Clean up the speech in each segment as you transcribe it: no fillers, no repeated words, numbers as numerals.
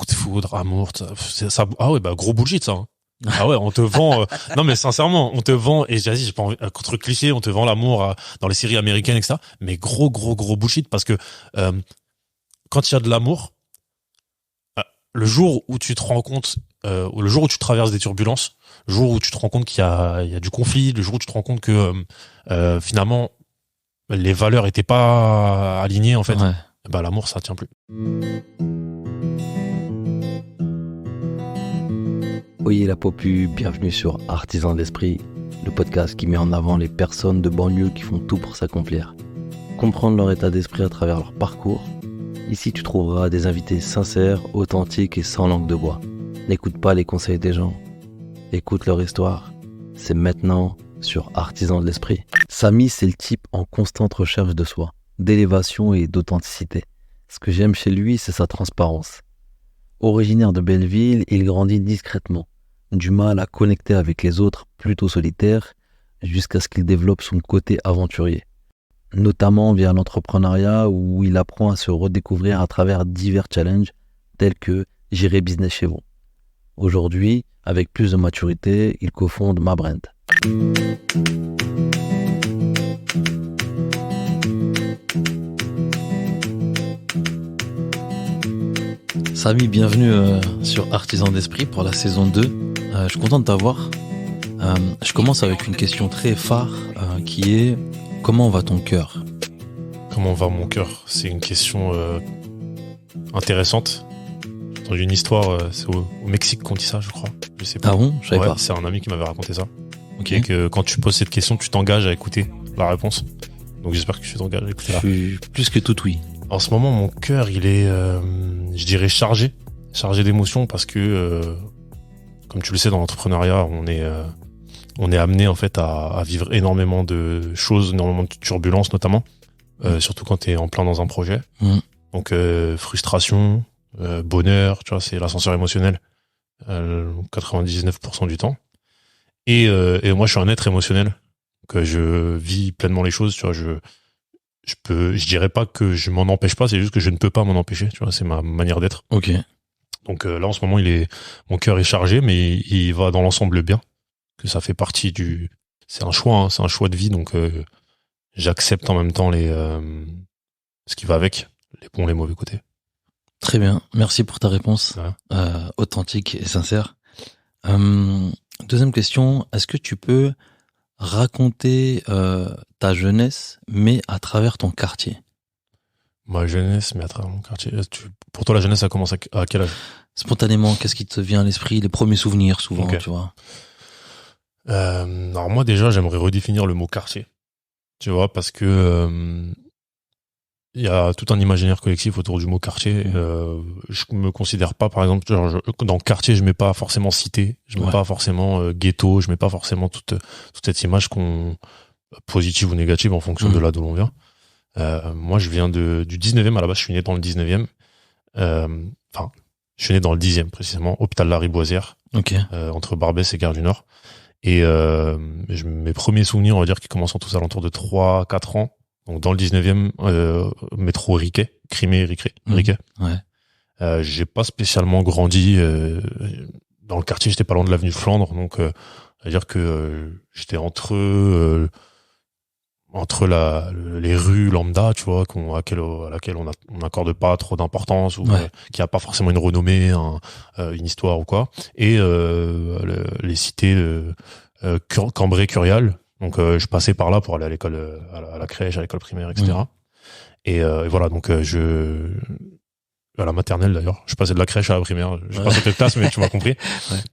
coup de foudre, amour, ça, ah ouais, bah, gros bullshit, ça, hein. Ah ouais, on te vend, non, mais sincèrement, on te vend, et j'ai pas envie, contre cliché, on te vend l'amour dans les séries américaines, etc. Mais gros bullshit, parce que, quand il y a de l'amour, le jour où tu te rends compte, le jour où tu traverses des turbulences, le jour où tu te rends compte il y a du conflit, le jour où tu te rends compte que finalement les valeurs étaient pas alignées en fait, Ouais. bah l'amour ça tient plus. Oyez la popu, bienvenue sur Artisans d'Esprit, le podcast qui met en avant les personnes de banlieue qui font tout pour s'accomplir. Comprendre leur état d'esprit à travers leur parcours. Ici, tu trouveras des invités sincères, authentiques et sans langue de bois. N'écoute pas les conseils des gens. Écoute leur histoire. C'est maintenant sur Artisans de l'Esprit. Samy, c'est le type en constante recherche de soi, d'élévation et d'authenticité. Ce que j'aime chez lui, c'est sa transparence. Originaire de Belleville, il grandit discrètement. Du mal à connecter avec les autres, plutôt solitaires, jusqu'à ce qu'il développe son côté aventurier. Notamment via l'entrepreneuriat où il apprend à se redécouvrir à travers divers challenges tels que J'irai business chez vous. Aujourd'hui, avec plus de maturité, il cofonde MaBrand. Samy, bienvenue sur Artisans d'Esprit pour la saison 2. Je suis content de t'avoir. Je commence avec une question très phare qui est comment va ton cœur ? Comment va mon cœur ? C'est une question intéressante. J'ai entendu une histoire, c'est au Mexique qu'on dit ça, je crois. Je sais pas. Ah bon ? Je savais pas. C'est un ami qui m'avait raconté ça. Ok. Et que quand tu poses cette question, tu t'engages à écouter la réponse. Donc j'espère que tu t'engages à écouter Je suis plus que tout oui. En ce moment, mon cœur, il est, je dirais, chargé d'émotions parce que, comme tu le sais, dans l'entrepreneuriat, on est amené en fait à vivre énormément de choses, énormément de turbulences notamment, surtout quand tu es en plein dans un projet. Donc frustration, bonheur, tu vois, c'est l'ascenseur émotionnel 99% du temps. Et moi, je suis un être émotionnel, que je vis pleinement les choses, tu vois, je dirais pas que je m'en empêche pas, c'est juste que je ne peux pas m'en empêcher, tu vois, c'est ma manière d'être. Ok. Donc là, en ce moment, mon cœur est chargé, mais il va dans l'ensemble bien. Que ça fait partie c'est un choix, hein, c'est un choix de vie, donc j'accepte en même temps ce qui va avec, les bons, les mauvais côtés. Très bien. Merci pour ta réponse authentique et sincère. Deuxième question, est-ce que tu peux raconter ta jeunesse, mais à travers ton quartier ? Ma jeunesse, mais à travers mon quartier. Pour toi, la jeunesse, ça commence à quel âge ? Spontanément, qu'est-ce qui te vient à l'esprit ? Les premiers souvenirs, souvent, Okay. tu vois. Alors moi, déjà, j'aimerais redéfinir le mot quartier. Tu vois, parce que il y a tout un imaginaire collectif autour du mot quartier. Je me considère pas, par exemple, dans quartier, je mets pas forcément cité, je mets pas forcément ghetto, je mets pas forcément toute cette image positive ou négative en fonction de là d'où l'on vient. Moi, je viens du 19e, à la base, je suis né dans le 19e. Enfin, je suis né dans le 10e, précisément, hôpital Lariboisière, entre Barbès et Gare du Nord. Et mes premiers souvenirs, on va dire, qui commencent tous alentours de 3-4 ans, donc dans le 19e, métro Riquet, Riquet. Ouais. J'ai pas spécialement grandi dans le quartier, j'étais pas loin de l'avenue de Flandre, donc c'est-à-dire que j'étais entre les rues lambda, tu vois, à laquelle on n'accorde pas trop d'importance, ou qui a pas forcément une renommée, une histoire ou quoi, et les cités Cambrai, Curial. Donc je passais par là pour aller à l'école, à la crèche, à l'école primaire, etc. Et voilà, donc à la maternelle d'ailleurs, je passais de la crèche à la primaire, je sais pas cette classe, mais tu m'as compris.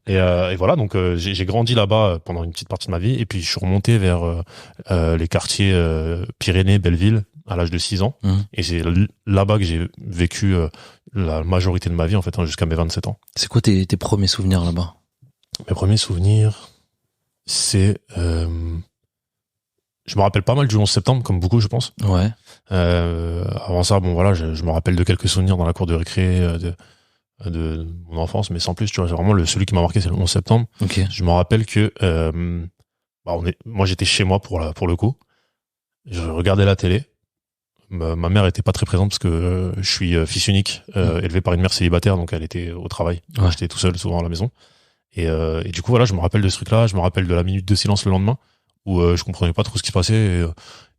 Et voilà, donc j'ai grandi là-bas pendant une petite partie de ma vie, et puis je suis remonté vers les quartiers Pyrénées, Belleville, à l'âge de 6 ans, et c'est là-bas que j'ai vécu la majorité de ma vie, en fait, jusqu'à mes 27 ans. C'est quoi tes premiers souvenirs là-bas ? Mes premiers souvenirs, c'est... je me rappelle pas mal du 11 septembre, comme beaucoup, je pense. Ouais. Avant ça, bon voilà, je me rappelle de quelques souvenirs dans la cour de récré de mon enfance, mais sans plus, tu vois, c'est vraiment celui qui m'a marqué, c'est le 11 septembre. Okay. Je me rappelle que moi j'étais chez moi pour le coup. Je regardais la télé. Ma mère était pas très présente parce que je suis fils unique, élevé par une mère célibataire, donc elle était au travail. Ouais. J'étais tout seul souvent à la maison. Et du coup, voilà, je me rappelle de ce truc-là. Je me rappelle de la minute de silence le lendemain où je comprenais pas trop ce qui se passait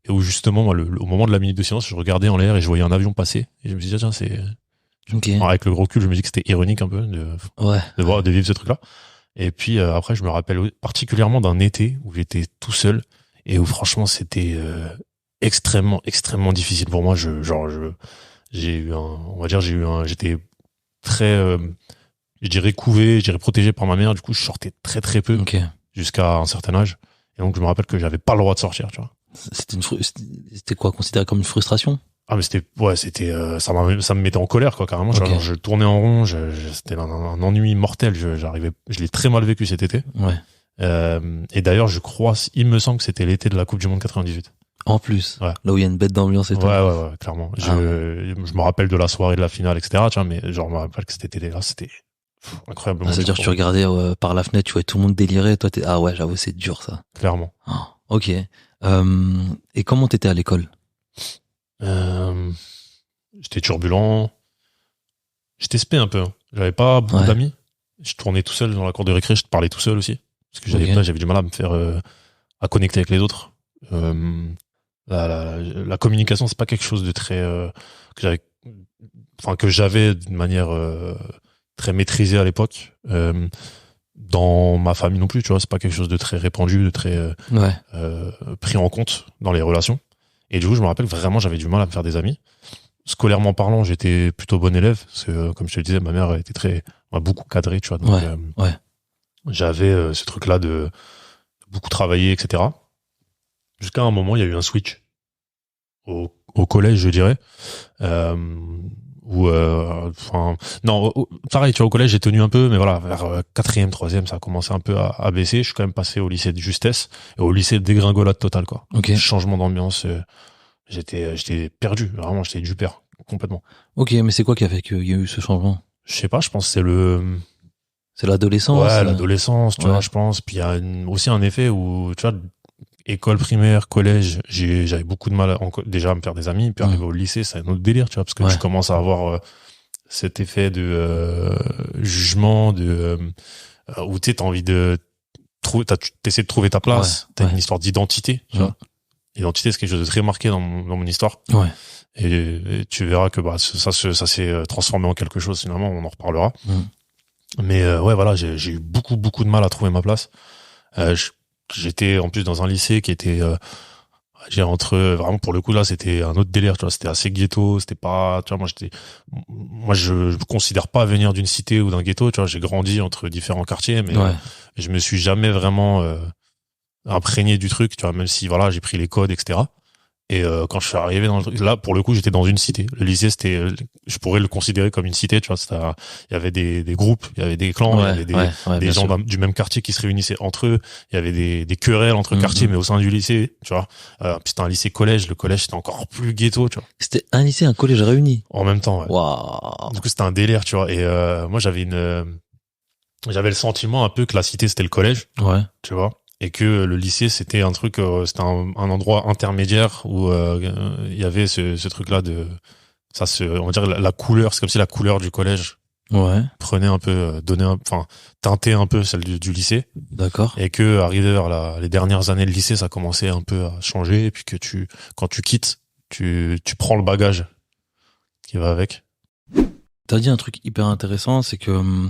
et où justement, moi, au moment de la minute de silence, je regardais en l'air et je voyais un avion passer. Et je me disais, tiens, c'est... Okay. Alors, avec le gros recul, je me dis que c'était ironique un peu de vivre ce truc-là. Et puis après, je me rappelle particulièrement d'un été où j'étais tout seul et où franchement, c'était extrêmement difficile pour moi. J'étais très, je dirais couvé, je dirais protégé par ma mère. Du coup, je sortais très très peu jusqu'à un certain âge. Et donc, je me rappelle que j'avais pas le droit de sortir, tu vois. C'était quoi, considéré comme une frustration? Ah, mais ça me mettait en colère, quoi, carrément. Okay. Je tournais en rond, c'était un ennui mortel. Je l'ai très mal vécu cet été. Ouais. Et d'ailleurs, il me semble que c'était l'été de la Coupe du Monde 98. En plus. Ouais. Là où il y a une bête d'ambiance et tout. Ouais, clairement. Je me rappelle de la soirée de la finale, etc., tu vois, mais genre, je me rappelle que cet été-là, c'était incroyablement. C'est-à-dire que tu regardais par la fenêtre, tu voyais tout le monde délirer, toi ah ouais, j'avoue, c'est dur, ça. Clairement. Oh, ok. Et comment t'étais à l'école? J'étais turbulent. J'étais spé un peu. J'avais pas beaucoup d'amis. Je tournais tout seul dans la cour de récré, je parlais tout seul aussi. Parce que j'avais du mal à me faire, à connecter avec les autres. La communication, c'est pas quelque chose de très, que j'avais d'une manière, très maîtrisée à l'époque. Dans ma famille non plus, tu vois, c'est pas quelque chose de très répandu, de très, pris en compte dans les relations. Et du coup, je me rappelle vraiment, j'avais du mal à me faire des amis. Scolairement parlant, j'étais plutôt bon élève. Parce que, comme je te le disais, ma mère m'a beaucoup cadré, tu vois. Donc, j'avais ce truc-là de beaucoup travailler, etc. Jusqu'à un moment, il y a eu un switch au collège, je dirais. Pareil, tu vois, au collège, j'ai tenu un peu, mais voilà, vers 4e, 3e, ça a commencé un peu à baisser. Je suis quand même passé au lycée de justesse et au lycée de dégringolade totale, quoi. Okay. Changement d'ambiance. J'étais perdu, vraiment, j'étais du père, complètement. Ok, mais c'est quoi qui a fait qu'il y a eu ce changement? Je sais pas, je pense que c'est l'adolescence. Ouais, l'adolescence, tu vois, je pense. Puis il y a aussi un effet où, tu vois, école primaire, collège, j'avais beaucoup de mal déjà à me faire des amis. Puis arrivé au lycée, c'est un autre délire, tu vois, parce que tu commences à avoir cet effet de jugement, où tu sais, t'as envie de t'essaies de trouver ta place. T'as une histoire d'identité, tu vois. L'identité, c'est quelque chose de très marqué dans mon histoire. Ouais. Et tu verras que ça s'est transformé en quelque chose, finalement, on en reparlera. Mais voilà, j'ai eu beaucoup de mal à trouver ma place. J'étais en plus dans un lycée qui était vraiment, pour le coup, là, c'était un autre délire, tu vois, c'était assez ghetto, c'était pas, tu vois, moi je considère pas venir d'une cité ou d'un ghetto, tu vois, j'ai grandi entre différents quartiers, mais je me suis jamais vraiment imprégné du truc, tu vois, même si voilà, j'ai pris les codes, etc. Et quand je suis arrivé dans le truc, là, pour le coup, j'étais dans une cité. Le lycée, je pourrais le considérer comme une cité, tu vois. Il y avait des groupes, il y avait des clans, il y avait des gens du même quartier qui se réunissaient entre eux. Il y avait des querelles entre quartiers, mais au sein du lycée, tu vois. Puis c'était un lycée-collège. Le collège, c'était encore plus ghetto, tu vois. C'était un lycée, un collège réuni. En même temps, ouais. Waouh. Du coup, c'était un délire, tu vois. Et moi, j'avais le sentiment un peu que la cité, c'était le collège. Ouais. Tu vois. Et que le lycée, c'était un truc, c'était un endroit intermédiaire où il y avait ce truc-là on va dire la couleur, c'est comme si la couleur du collège prenait un peu, teintait un peu celle du lycée. D'accord. Et que arrivé vers les dernières années de lycée, ça commençait un peu à changer. Et puis que quand tu quittes, tu prends le bagage qui va avec. T'as dit un truc hyper intéressant, c'est que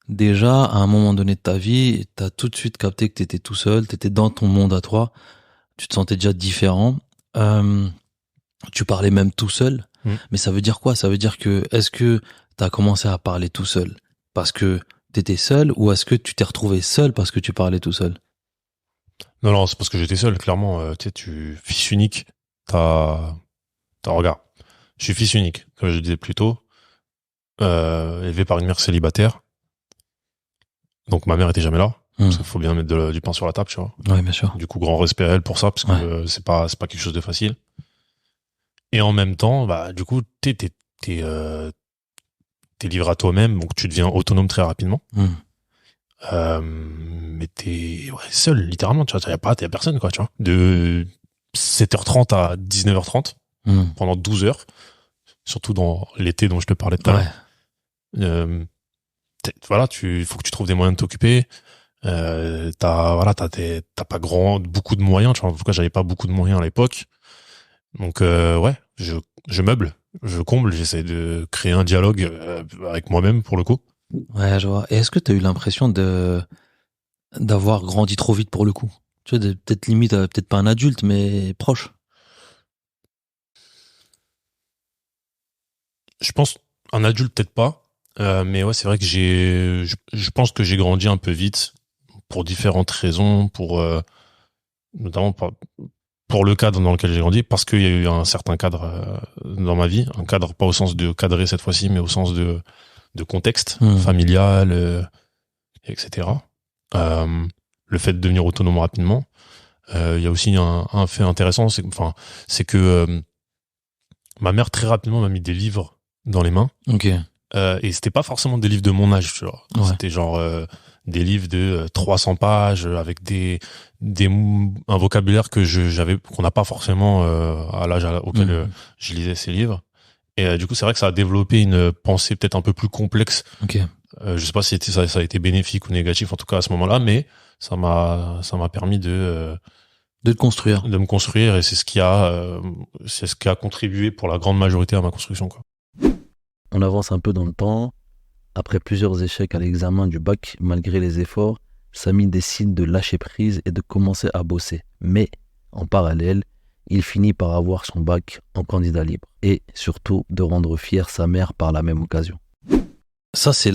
déjà, à un moment donné de ta vie, t'as tout de suite capté que t'étais tout seul, t'étais dans ton monde à toi, tu te sentais déjà différent, tu parlais même tout seul, mais ça veut dire quoi? Ça veut dire est-ce que t'as commencé à parler tout seul parce que t'étais seul, ou est-ce que tu t'es retrouvé seul parce que tu parlais tout seul? Non, c'est parce que j'étais seul, clairement. Tu sais, fils unique, regarde, je suis fils unique, comme je disais plus tôt, élevé par une mère célibataire. Donc ma mère était jamais là, parce qu'il faut bien mettre du pain sur la table, tu vois. Ouais, bien sûr. Du coup, grand respect à elle pour ça, parce que c'est pas quelque chose de facile. Et en même temps, du coup, t'es livré à toi-même, donc tu deviens autonome très rapidement. Mais t'es seul, littéralement, tu vois. T'as personne, quoi, tu vois. De 7h30 à 19h30, pendant 12 heures, surtout dans l'été dont je te parlais tout à l'heure. Voilà, faut que tu trouves des moyens de t'occuper. T'as pas beaucoup de moyens, tu vois. En tout cas, j'avais pas beaucoup de moyens à l'époque. Donc, je meuble, je comble, j'essaie de créer un dialogue avec moi-même pour le coup. Ouais, je vois. Et est-ce que t'as eu l'impression d'avoir grandi trop vite pour le coup? Tu vois, peut-être limite, peut-être pas un adulte, mais proche. Je pense, un adulte peut-être pas, mais ouais, c'est vrai que je pense que j'ai grandi un peu vite pour différentes raisons, notamment pour le cadre dans lequel j'ai grandi, parce qu'il y a eu un certain cadre dans ma vie, un cadre pas au sens de cadrer cette fois-ci, mais au sens de contexte familial, etc. Le fait de devenir autonome rapidement. Il y a aussi un fait intéressant, c'est que ma mère très rapidement m'a mis des livres dans les mains. Ok. Et c'était pas forcément des livres de mon âge, tu vois. Ouais. C'était genre des livres de 300 pages avec un vocabulaire qu'on n'a pas forcément à l'âge auquel je lisais ces livres. Et du coup, c'est vrai que ça a développé une pensée peut-être un peu plus complexe. Ok. Je sais pas si ça a été bénéfique ou négatif, en tout cas à ce moment-là, mais ça m'a permis de te construire. De me construire, et c'est ce qui a contribué pour la grande majorité à ma construction, quoi. On avance un peu dans le temps. Après plusieurs échecs à l'examen du bac, malgré les efforts, Samy décide de lâcher prise et de commencer à bosser. Mais, en parallèle, il finit par avoir son bac en candidat libre. Et surtout, de rendre fière sa mère par la même occasion. Ça, c'est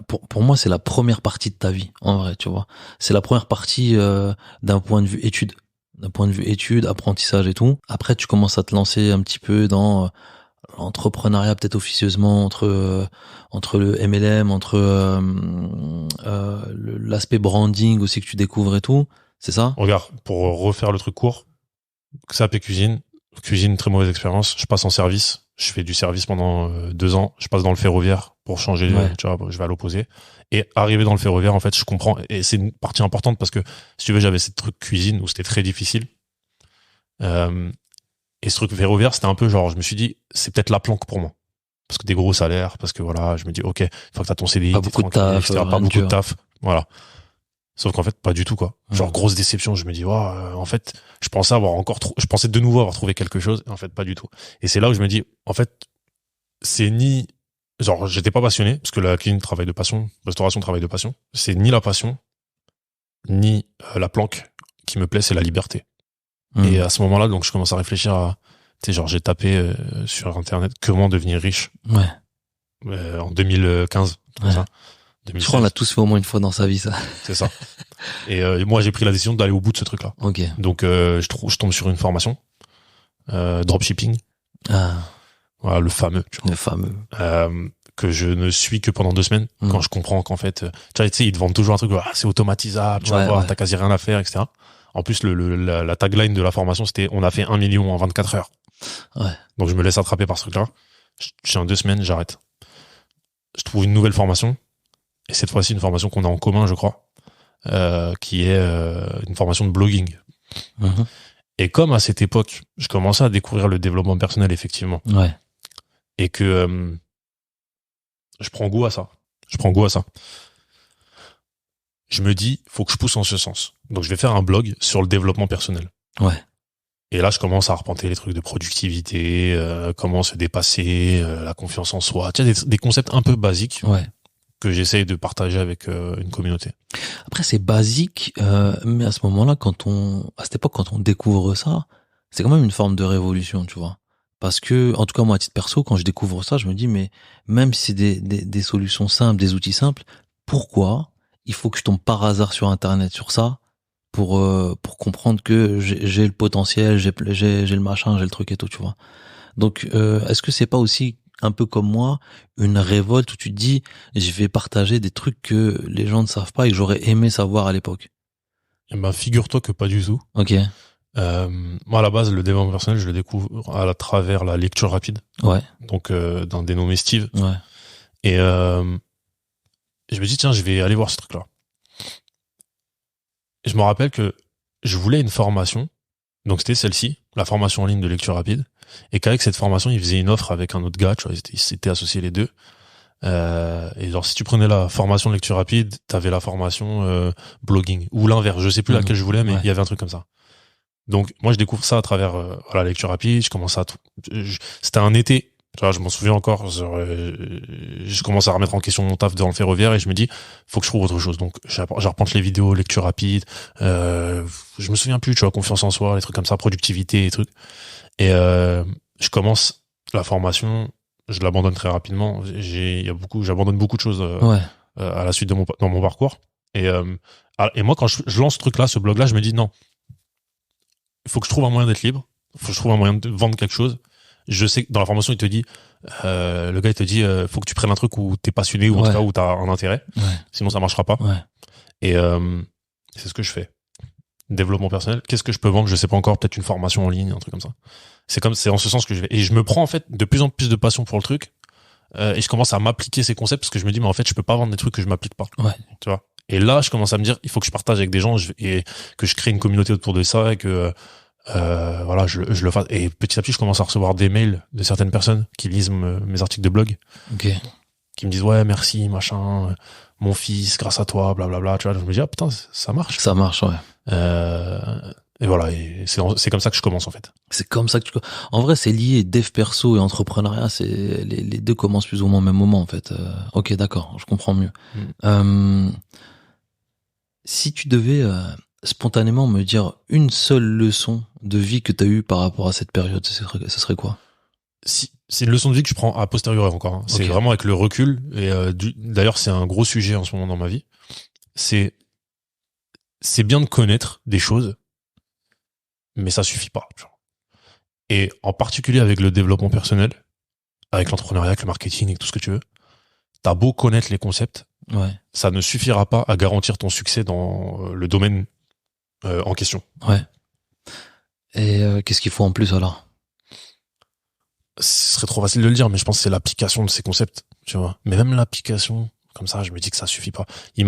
pour moi, c'est la première partie de ta vie, en vrai, tu vois. C'est la première partie d'un point de vue études. D'un point de vue études, apprentissage et tout. Après, tu commences à te lancer un petit peu dans l'entrepreneuriat, peut-être officieusement, entre le MLM, entre l'aspect branding aussi que tu découvres et tout. C'est ça? Regarde, pour refaire le truc court, SAP et cuisine, très mauvaise expérience. Je passe en service. Je fais du service pendant 2 ans. Je passe dans le ferroviaire pour changer, tu vois, je vais à l'opposé. Et arrivé dans le ferroviaire, en fait, je comprends. Et c'est une partie importante parce que, si tu veux, j'avais cette truc cuisine où c'était très difficile. Et ce truc ferroviaire, c'était un peu genre, je me suis dit, c'est peut-être la planque pour moi. Parce que des gros salaires, parce que voilà, je me dis, ok, une fois que t'as ton CDI, pas beaucoup de taf, etc., pas beaucoup de taf. Voilà. Sauf qu'en fait, pas du tout, quoi. Genre, grosse déception. Je me dis, en fait, je pensais de nouveau avoir trouvé quelque chose. Et en fait, pas du tout. Et c'est là où je me dis, en fait, genre, j'étais pas passionné, parce que la cuisine, travail de passion, restauration, travail de passion. C'est ni la passion, ni la planque qui me plaît, c'est la liberté. Et à ce moment-là, donc, je commence à réfléchir à, tu sais, genre, j'ai tapé sur Internet comment devenir riche. Ouais. En 2015, comme ça. 2016. Je crois qu'on l'a tous fait au moins une fois dans sa vie, ça. C'est ça. Et moi, j'ai pris la décision d'aller au bout de ce truc-là. Ok. Donc, je tombe sur une formation, dropshipping. Ah. Voilà, le fameux. Tu vois. Le fameux. Que je ne suis que pendant 2 semaines, quand je comprends qu'en fait, tu sais, ils te vendent toujours un truc, c'est automatisable, tu vas voir, t'as quasi rien à faire, etc. En plus, la tagline de la formation, c'était, on a fait 1 million en 24 heures. Ouais. Donc, je me laisse attraper par ce truc-là. Je suis en 2 semaines, j'arrête. Je trouve une nouvelle formation. Et cette fois-ci, une formation qu'on a en commun, je crois, qui est une formation de blogging. Et comme à cette époque, je commençais à découvrir le développement personnel, effectivement. Ouais. Et que je prends goût à ça. Je me dis, faut que je pousse en ce sens. Donc, je vais faire un blog sur le développement personnel. Ouais. Et là, je commence à arpenter les trucs de productivité, comment se dépasser, la confiance en soi. Tu sais, des concepts un peu basiques. Ouais. Que j'essaye de partager avec une communauté. Après, c'est basique, mais à ce moment-là, à cette époque, quand on découvre ça, c'est quand même une forme de révolution, tu vois. Parce que, en tout cas, moi, à titre perso, quand je découvre ça, je me dis, mais même si c'est des solutions simples, des outils simples, pourquoi il faut que je tombe par hasard sur Internet sur ça pour comprendre que j'ai le potentiel, j'ai le machin, j'ai le truc et tout, tu vois. Donc, est-ce que c'est pas aussi un peu comme moi, une révolte où tu te dis, je vais partager des trucs que les gens ne savent pas et que j'aurais aimé savoir à l'époque? Eh ben, figure-toi que pas du tout. Ok. Moi, à la base, le développement personnel, je le découvre à travers la lecture rapide. Ouais. Donc, d'un dénommé Steve. Ouais. Et je me dis, tiens, je vais aller voir ce truc-là. Et je me rappelle que je voulais une formation. Donc, c'était celle-ci, la formation en ligne de lecture rapide. et qu'avec cette formation, ils faisaient une offre avec un autre gars, tu vois, ils s'étaient associés les deux. Et genre, si tu prenais la formation de lecture rapide, t'avais la formation blogging, ou l'inverse, je sais plus laquelle je voulais, mais il y avait un truc comme ça. Donc, moi, je découvre ça à travers la lecture rapide, je commence à... C'était un été, tu vois, je m'en souviens encore, je commence à remettre en question mon taf dans le ferroviaire et je me dis, faut que je trouve autre chose. Donc, j'arpente les vidéos, lecture rapide, je me souviens plus, tu vois, confiance en soi, les trucs comme ça, productivité, les trucs. Et je commence la formation, je l'abandonne très rapidement. J'abandonne beaucoup de choses à la suite dans mon parcours. Et moi, quand je lance ce truc-là, ce blog-là, je me dis, non, il faut que je trouve un moyen d'être libre, il faut que je trouve un moyen de vendre quelque chose. Je sais que dans la formation, il te dit, le gars, il te dit, faut que tu prennes un truc où t'es passionné ou en tout cas où t'as un intérêt. Sinon, ça marchera pas. Et c'est ce que je fais. Développement personnel. Qu'est-ce que je peux vendre? Je sais pas encore. Peut-être une formation en ligne, un truc comme ça. C'est en ce sens que je vais. Et je me prends, en fait, de plus en plus de passion pour le truc. Et je commence à m'appliquer ces concepts parce que je me dis, mais en fait, je peux pas vendre des trucs que je m'applique pas. Tu vois? Et là, je commence à me dire, il faut que je partage avec des gens et que je crée une communauté autour de ça et que, voilà, je le fasse. Et petit à petit, je commence à recevoir des mails de certaines personnes qui lisent mes articles de blog. Qui me disent, ouais, merci, machin, mon fils, grâce à toi, blablabla, tu vois. Je me dis, ah, putain, ça marche. Ça marche, ouais. Et voilà, et c'est comme ça que je commence, en fait. C'est comme ça que en vrai, c'est lié, dev perso et entrepreneuriat, les deux commencent plus ou moins au même moment, en fait. Ok, d'accord, je comprends mieux. Si tu devais spontanément me dire une seule leçon de vie que tu as eue par rapport à cette période, ce serait quoi? C'est une leçon de vie que je prends a posteriori encore. Hein. C'est vraiment avec le recul. Et d'ailleurs, c'est un gros sujet en ce moment dans ma vie. C'est bien de connaître des choses, mais ça suffit pas. Genre. Et en particulier avec le développement personnel, avec l'entrepreneuriat, avec le marketing et tout ce que tu veux, t'as beau connaître les concepts, ça ne suffira pas à garantir ton succès dans le domaine en question. Et qu'est-ce qu'il faut en plus alors? Ce serait trop facile de le dire, mais je pense que c'est l'application de ces concepts, tu vois. Mais même l'application, comme ça, je me dis que ça suffit pas. Il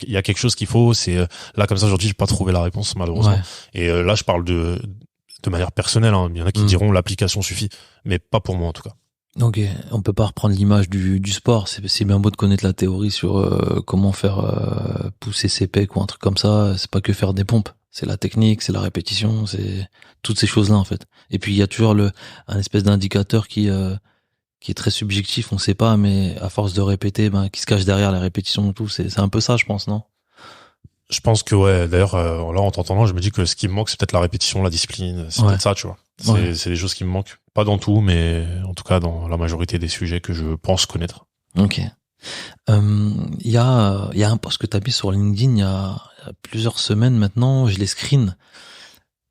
y a quelque chose qu'il faut, c'est, là, comme ça, aujourd'hui, j'ai pas trouvé la réponse, malheureusement. Et là, je parle de manière personnelle, hein. Il y en a qui diront l'application suffit, mais pas pour moi, en tout cas. Ok, on peut pas reprendre l'image du sport. C'est bien beau de connaître la théorie sur comment faire pousser ses pecs ou un truc comme ça. C'est pas que faire des pompes. C'est la technique, c'est la répétition, c'est toutes ces choses-là en fait. Et puis il y a toujours un espèce d'indicateur qui est très subjectif, on sait pas, mais à force de répéter, qui se cache derrière la répétition et tout. C'est un peu ça, je pense, non? Je pense que ouais. D'ailleurs, là en t'entendant, je me dis que ce qui me manque, c'est peut-être la répétition, la discipline. C'est peut-être ça, tu vois. C'est des choses qui me manquent. Pas dans tout, mais en tout cas dans la majorité des sujets que je pense connaître. Ok. Il y a un post que t'as mis sur LinkedIn il y a plusieurs semaines maintenant, je les screen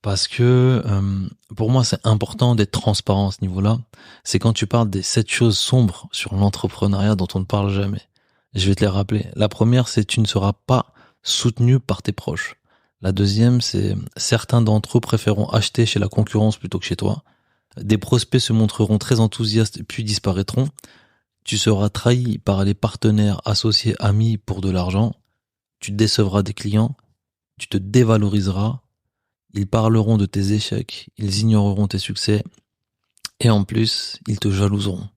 parce que pour moi c'est important d'être transparent à ce niveau-là. C'est quand tu parles des 7 choses sombres sur l'entrepreneuriat dont on ne parle jamais. Je vais te les rappeler. La première, c'est tu ne seras pas soutenu par tes proches. La deuxième, c'est certains d'entre eux préféreront acheter chez la concurrence plutôt que chez toi. Des prospects se montreront très enthousiastes puis disparaîtront. Tu seras trahi par les partenaires, associés, amis pour de l'argent. Tu décevras des clients. Tu te dévaloriseras. Ils parleront de tes échecs. Ils ignoreront tes succès. Et en plus, ils te jalouseront.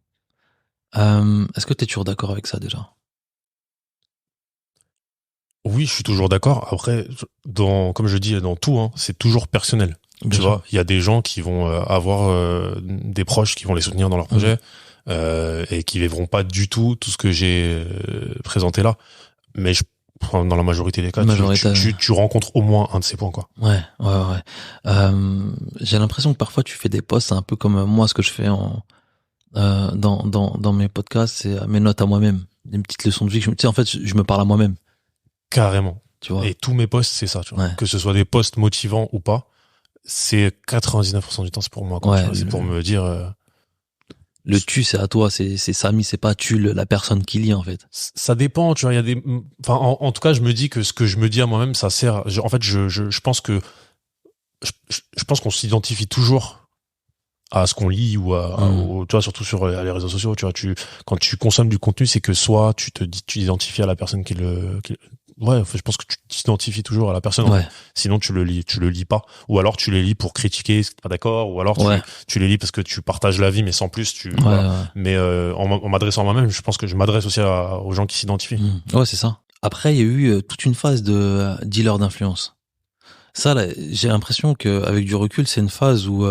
Est-ce que tu es toujours d'accord avec ça déjà? Oui, je suis toujours d'accord. Après, comme je dis, dans tout, hein, c'est toujours personnel. Tu vois, il y a des gens qui vont avoir des proches qui vont les soutenir dans leur projet et qui verront pas du tout ce que j'ai présenté là. Mais dans la majorité des cas, tu rencontres au moins un de ces points, quoi. Ouais. J'ai l'impression que parfois tu fais des posts, c'est un peu comme moi ce que je fais dans mes podcasts, c'est mes notes à moi-même, des petites leçons de vie. Tu sais, en fait, je me parle à moi-même. Carrément. Tu vois. Et tous mes posts, c'est ça, tu vois. Que ce soit des posts motivants ou pas, c'est 99% du temps, c'est pour moi, quoi. C'est pour me dire. Le tu, c'est à toi, c'est Samy, c'est pas tu, la personne qui lit, en fait. Ça dépend, tu vois, il y a des, enfin, en tout cas, je me dis que ce que je me dis à moi-même, ça sert, en fait, je pense que, je pense qu'on s'identifie toujours à ce qu'on lit ou tu vois, surtout sur les réseaux sociaux, tu vois, quand tu consommes du contenu, c'est que soit tu t'identifies à la personne je pense que tu t'identifies toujours à la personne. Ouais. Sinon, tu le lis pas. Ou alors, tu les lis pour critiquer, c'est pas d'accord. Ou alors, tu les lis parce que tu partages la vie, mais sans plus, voilà. Ouais. Mais, en m'adressant à moi-même, je pense que je m'adresse aussi aux gens qui s'identifient. Ouais, c'est ça. Après, il y a eu toute une phase de dealer d'influence. Ça, là, j'ai l'impression qu'avec du recul, c'est une phase où,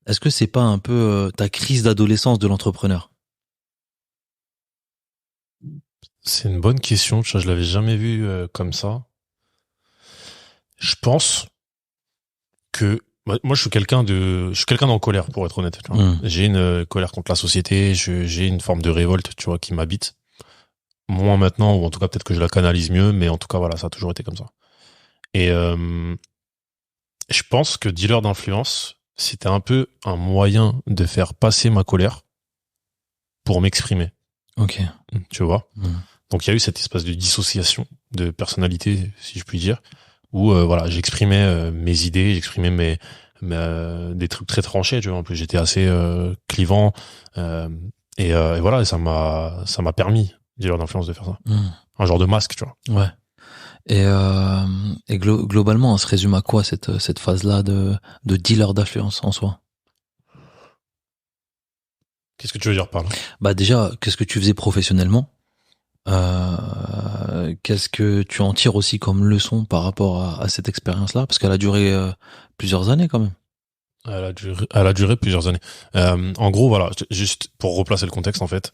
est-ce que c'est pas un peu ta crise d'adolescence de l'entrepreneur? C'est une bonne question. Je l'avais jamais vu comme ça. Je pense que moi, je suis quelqu'un en colère, pour être honnête. Tu vois. J'ai une colère contre la société. J'ai une forme de révolte, tu vois, qui m'habite. Moins maintenant, ou en tout cas peut-être que je la canalise mieux, mais en tout cas voilà, ça a toujours été comme ça. Et je pense que dealer d'influence, c'était un peu un moyen de faire passer ma colère pour m'exprimer. Ok. Tu vois. Donc il y a eu cette espèce de dissociation de personnalité, si je puis dire, où voilà, j'exprimais mes idées, j'exprimais des trucs très tranchés, tu vois. En plus j'étais assez clivant et voilà, ça m'a permis, dealer d'influence, de faire ça. Un genre de masque, tu vois. Ouais. Et globalement, on se résume à quoi cette phase-là de dealer d'influence en soi? Qu'est-ce que tu veux dire par là? Bah déjà, qu'est-ce que tu faisais professionnellement? Qu'est-ce que tu en tires aussi comme leçon par rapport à cette expérience-là? Parce qu'elle a duré plusieurs années quand même. Elle a duré plusieurs années. En gros, voilà, juste pour replacer le contexte, en fait,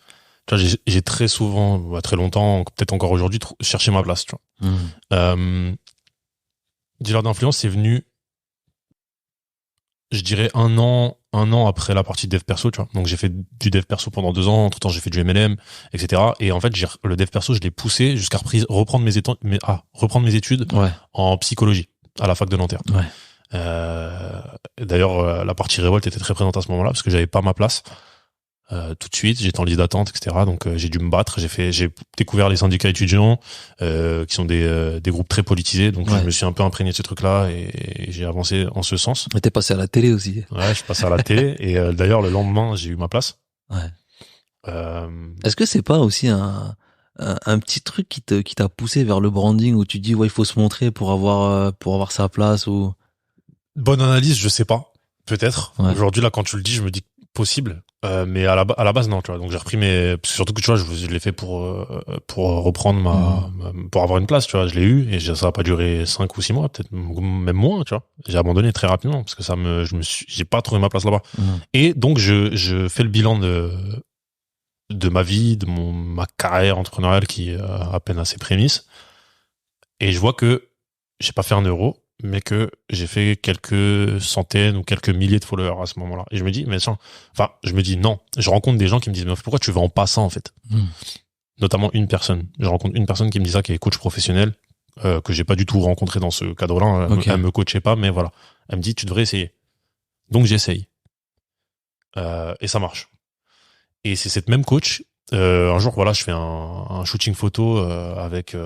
tu vois, j'ai très souvent, très longtemps, peut-être encore aujourd'hui, cherché ma place, tu vois. Dealer d'influence, c'est venu, je dirais, un an après la partie dev perso, tu vois. Donc j'ai fait du dev perso pendant 2 ans, entre temps j'ai fait du MLM, etc. Et en fait, le dev perso, je l'ai poussé jusqu'à reprendre mes études en psychologie à la fac de Nanterre. Ouais. D'ailleurs, la partie révolte était très présente à ce moment-là parce que j'avais pas ma place. Tout de suite, j'étais en liste d'attente, etc. Donc j'ai dû me battre. J'ai découvert les syndicats étudiants, qui sont des groupes très politisés. Donc je me suis un peu imprégné de ce truc-là et j'ai avancé en ce sens. Mais t'es passé à la télé aussi. Ouais, je suis passé à la télé et d'ailleurs le lendemain j'ai eu ma place. Ouais. Est-ce que c'est pas aussi un petit truc qui t'a poussé vers le branding où tu dis ouais il faut se montrer pour avoir sa place ou? Bonne analyse, je sais pas. Peut-être. Ouais. Aujourd'hui là quand tu le dis, je me dis possible. Mais à la base non, tu vois. Donc j'ai repris surtout que tu vois, je l'ai fait pour reprendre pour avoir une place, tu vois. Je l'ai eu et ça a pas duré 5 ou 6 mois, peut-être même moins, tu vois. J'ai abandonné très rapidement parce que j'ai pas trouvé ma place là-bas. Et donc je fais le bilan de ma vie, de ma carrière entrepreneuriale qui est à peine à ses prémices. Et je vois que j'ai pas fait 1 euro, mais que j'ai fait quelques centaines ou quelques milliers de followers à ce moment-là. Et je me dis, non. Je rencontre des gens qui me disent, mais pourquoi tu vas en passant, en fait? Notamment une personne. Je rencontre une personne qui me dit ça, qui est coach professionnel, que j'ai pas du tout rencontré dans ce cadre-là. Elle me coachait pas, mais voilà. Elle me dit, tu devrais essayer. Donc j'essaye. Et ça marche. Et c'est cette même coach, un jour, voilà, je fais un shooting photo avec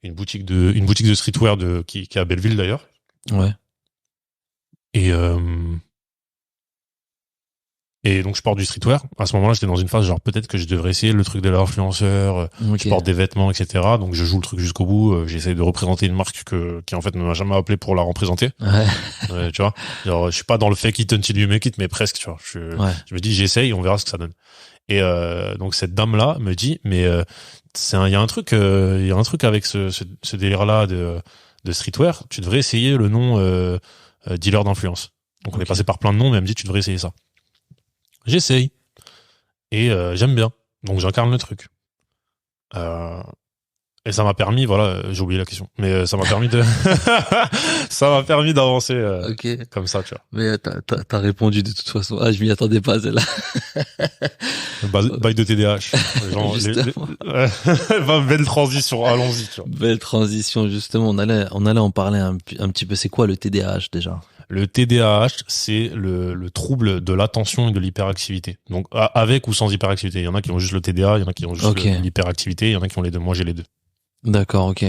une boutique de streetwear qui est à Belleville d'ailleurs. Ouais. Et donc je porte du streetwear. À ce moment-là, j'étais dans une phase genre peut-être que je devrais essayer le truc de l'influenceur. Je porte des vêtements, etc. Donc je joue le truc jusqu'au bout. J'essaie de représenter une marque qui en fait ne m'a jamais appelé pour la représenter. Ouais. Tu vois, genre je suis pas dans le fake it until you make it, mais presque. Tu vois, je me dis j'essaye, on verra ce que ça donne. Et donc cette dame là me dit mais il y a un truc avec ce délire là de streetwear, tu devrais essayer le nom dealer d'influence. Donc on est passé par plein de noms, mais elle me dit tu devrais essayer ça. J'essaye et j'aime bien, donc j'incarne le truc. Et ça m'a permis, voilà, j'ai oublié la question, mais ça m'a permis d'avancer comme ça, tu vois. Mais t'as répondu de toute façon. Ah, je m'y attendais pas, celle-là. Bail de TDAH. Belle transition, allons-y, tu vois. Belle transition, justement. On allait en parler un petit peu. C'est quoi le TDAH déjà? Le TDAH, c'est le trouble de l'attention et de l'hyperactivité. Donc, avec ou sans hyperactivité. Il y en a qui ont juste le TDA, il y en a qui ont juste l'hyperactivité, il y en a qui ont les deux. Moi, j'ai les deux. D'accord, ok.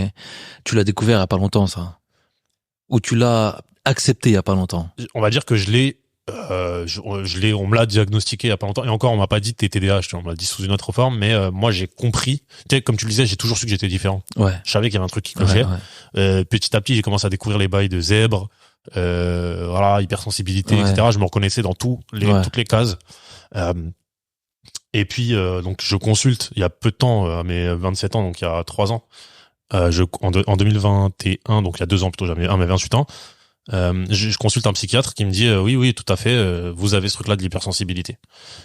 Tu l'as découvert il y a pas longtemps, ça? Ou tu l'as accepté il y a pas longtemps? On va dire que je l'ai On me l'a diagnostiqué il y a pas longtemps, et encore on m'a pas dit t'es TDAH, tu vois, on m'a dit sous une autre forme, mais moi j'ai compris. Tu sais, comme tu le disais, j'ai toujours su que j'étais différent. Ouais. Je savais qu'il y avait un truc qui clochait. Petit à petit, j'ai commencé à découvrir les bails de zèbre, voilà, hypersensibilité, etc. Je me reconnaissais dans toutes les cases. Et puis donc je consulte il y a peu de temps, à mes 27 ans, donc il y a 3 ans. En 2021, donc il y a 2 ans plutôt, à mes 28 ans. Je consulte un psychiatre qui me dit oui tout à fait, vous avez ce truc là de l'hypersensibilité.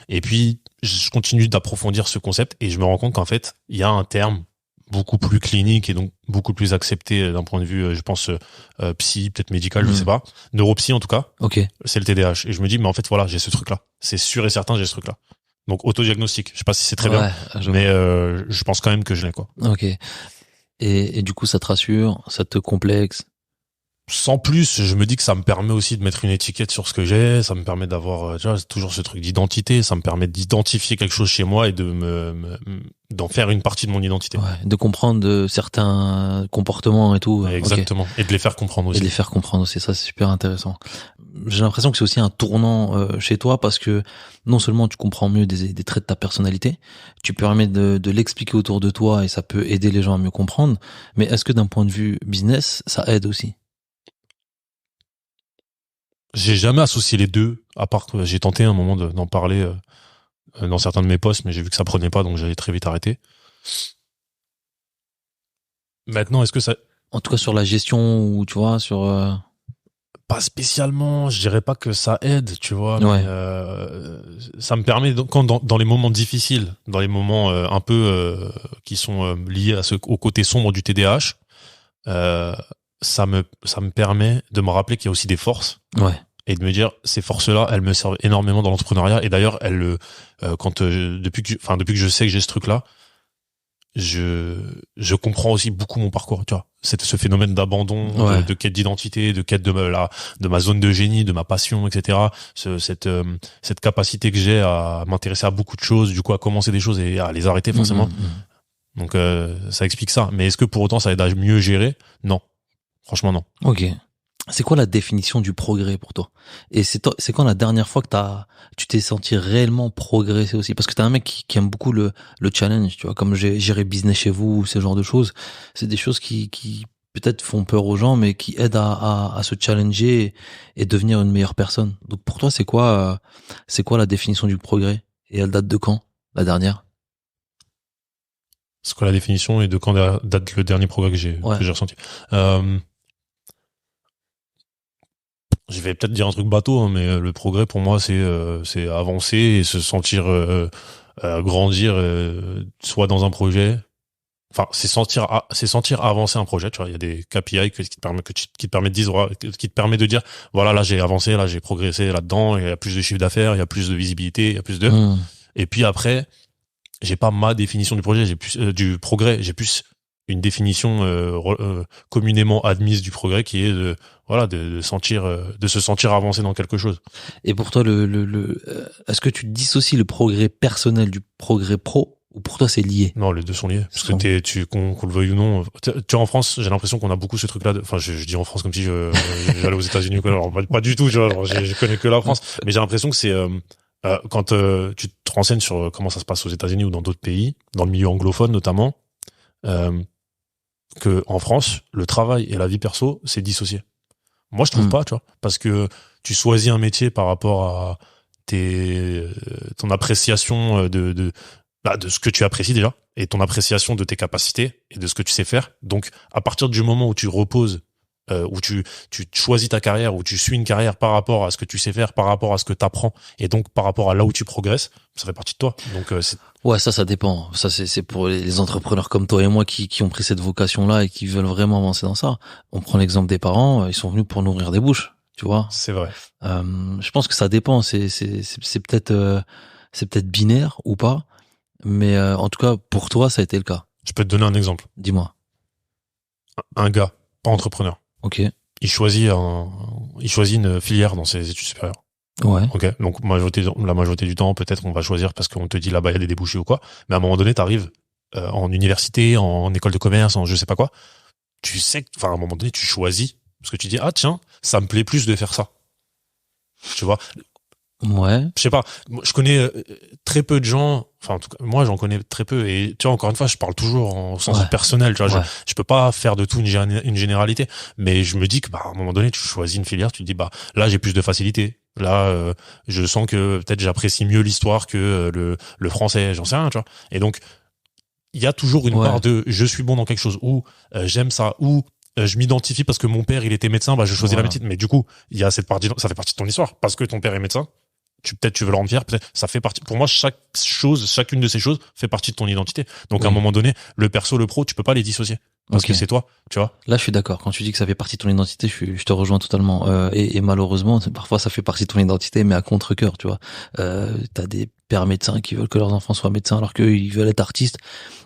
Et puis je continue d'approfondir ce concept et je me rends compte qu'en fait il y a un terme beaucoup plus clinique et donc beaucoup plus accepté d'un point de vue je pense psy, peut-être médical, je sais pas, neuropsy en tout cas. C'est le TDAH. Et je me dis mais en fait voilà, j'ai ce truc là, c'est sûr et certain, j'ai ce truc là. Donc autodiagnostic, je sais pas si c'est très bien, mais je pense quand même que je l'ai, quoi. Ok. Et du coup ça te rassure, ça te complexe? Sans plus, je me dis que ça me permet aussi de mettre une étiquette sur ce que j'ai, ça me permet d'avoir, tu vois, toujours ce truc d'identité, ça me permet d'identifier quelque chose chez moi et d'en faire une partie de mon identité. Ouais, de comprendre certains comportements et tout. Exactement. Et de les faire comprendre aussi. Ça c'est super intéressant. J'ai l'impression que c'est aussi un tournant chez toi parce que non seulement tu comprends mieux des traits de ta personnalité, tu permets de l'expliquer autour de toi et ça peut aider les gens à mieux comprendre, mais est-ce que d'un point de vue business, ça aide aussi? J'ai jamais associé les deux, à part que j'ai tenté un moment d'en parler dans certains de mes posts, mais j'ai vu que ça prenait pas, donc j'avais très vite arrêté. Maintenant, est-ce que ça... En tout cas sur la gestion, ou tu vois, sur... Pas spécialement, je dirais pas que ça aide, tu vois, mais ça me permet, quand dans les moments difficiles, dans les moments un peu qui sont liés au côté sombre du TDAH, ça me permet de me rappeler qu'il y a aussi des forces. Et de me dire, ces forces-là, elles me servent énormément dans l'entrepreneuriat. Et d'ailleurs, depuis que je sais que j'ai ce truc-là, je comprends aussi beaucoup mon parcours, tu vois. Ce phénomène d'abandon, de quête d'identité, de quête de ma zone de génie, de ma passion, etc. Cette capacité que j'ai à m'intéresser à beaucoup de choses, du coup, à commencer des choses et à les arrêter, forcément. Donc, ça explique ça. Mais est-ce que pour autant, ça aide à mieux gérer? Non. Franchement, non. Ok. C'est quoi la définition du progrès pour toi? Et c'est quand la dernière fois que tu t'es senti réellement progresser aussi? Parce que t'es un mec qui aime beaucoup le challenge, tu vois, comme gérer business chez vous, ce genre de choses. C'est des choses qui peut-être font peur aux gens, mais qui aident à se challenger et devenir une meilleure personne. Donc pour toi, c'est quoi la définition du progrès? Et elle date de quand, la dernière? C'est quoi la définition et de quand date le dernier progrès que j'ai ressenti? Je vais peut-être dire un truc bateau, hein, mais le progrès pour moi c'est avancer et se sentir grandir, soit dans un projet. Enfin, c'est sentir avancer un projet. Tu vois, il y a des KPI qui te permettent de dire voilà, là j'ai avancé, là j'ai progressé là-dedans. Il y a plus de chiffre d'affaires, il y a plus de visibilité, il y a plus de. Et puis après, j'ai pas ma définition du projet, j'ai plus du progrès, j'ai plus une définition communément admise du progrès qui est de se sentir avancer dans quelque chose. Et pour toi, est-ce que tu dissocies le progrès personnel du progrès pro, ou pour toi c'est lié? Non, les deux sont liés. Parce que qu'on le veuille ou non. Tu vois, en France, j'ai l'impression qu'on a beaucoup ce truc-là. Enfin, je dis en France comme si j'allais aux États-Unis ou quoi. Alors, pas du tout. Tu vois, je connais que la France. Mais j'ai l'impression que c'est quand tu te renseignes sur comment ça se passe aux États-Unis ou dans d'autres pays, dans le milieu anglophone notamment, que en France, le travail et la vie perso, c'est dissocié. Moi, je trouve pas, tu vois, parce que tu choisis un métier par rapport à ton appréciation de ce que tu apprécies déjà et ton appréciation de tes capacités et de ce que tu sais faire. Donc, à partir du moment où tu reposes, où tu choisis ta carrière, où tu suis une carrière par rapport à ce que tu sais faire, par rapport à ce que tu apprends et donc par rapport à là où tu progresses, ça fait partie de toi. Donc, ça dépend. Ça, c'est pour les entrepreneurs comme toi et moi qui ont pris cette vocation-là et qui veulent vraiment avancer dans ça. On prend l'exemple des parents, ils sont venus pour nourrir des bouches, tu vois. C'est vrai. Je pense que ça dépend. C'est peut-être binaire ou pas, mais en tout cas pour toi, ça a été le cas. Je peux te donner un exemple. Dis-moi. Un gars, pas entrepreneur. Ok. Il choisit une filière dans ses études supérieures. Ouais. Ok. Donc, la majorité du temps, peut-être on va choisir parce qu'on te dit là-bas il y a des débouchés ou quoi. Mais à un moment donné, t'arrives en université, en école de commerce, en je sais pas quoi. Tu sais, à un moment donné, tu choisis parce que tu dis ah tiens, ça me plaît plus de faire ça. Tu vois. Ouais. Je sais pas. Je connais très peu de gens. Enfin, en tout cas, moi, j'en connais très peu. Et tu vois, encore une fois, je parle toujours en sens personnel. Tu vois, je peux pas faire de tout une généralité. Mais je me dis que, à un moment donné, tu choisis une filière, tu te dis, là, j'ai plus de facilité. Là, je sens que peut-être j'apprécie mieux l'histoire que le français. J'en sais rien, tu vois. Et donc, il y a toujours une part de je suis bon dans quelque chose ou j'aime ça ou je m'identifie parce que mon père il était médecin, je choisis la médecine. Mais du coup, il y a cette partie, ça fait partie de ton histoire parce que ton père est médecin. Tu veux le rendre fier, peut-être ça fait partie. Pour moi, chacune de ces choses fait partie de ton identité. Donc à un moment donné, le perso, le pro, tu peux pas les dissocier parce que c'est toi, tu vois. Là, je suis d'accord. Quand tu dis que ça fait partie de ton identité, je te rejoins totalement. Et malheureusement, parfois ça fait partie de ton identité, mais à contre-cœur, tu vois. T'as des pères médecins qui veulent que leurs enfants soient médecins alors qu'eux ils veulent être artistes.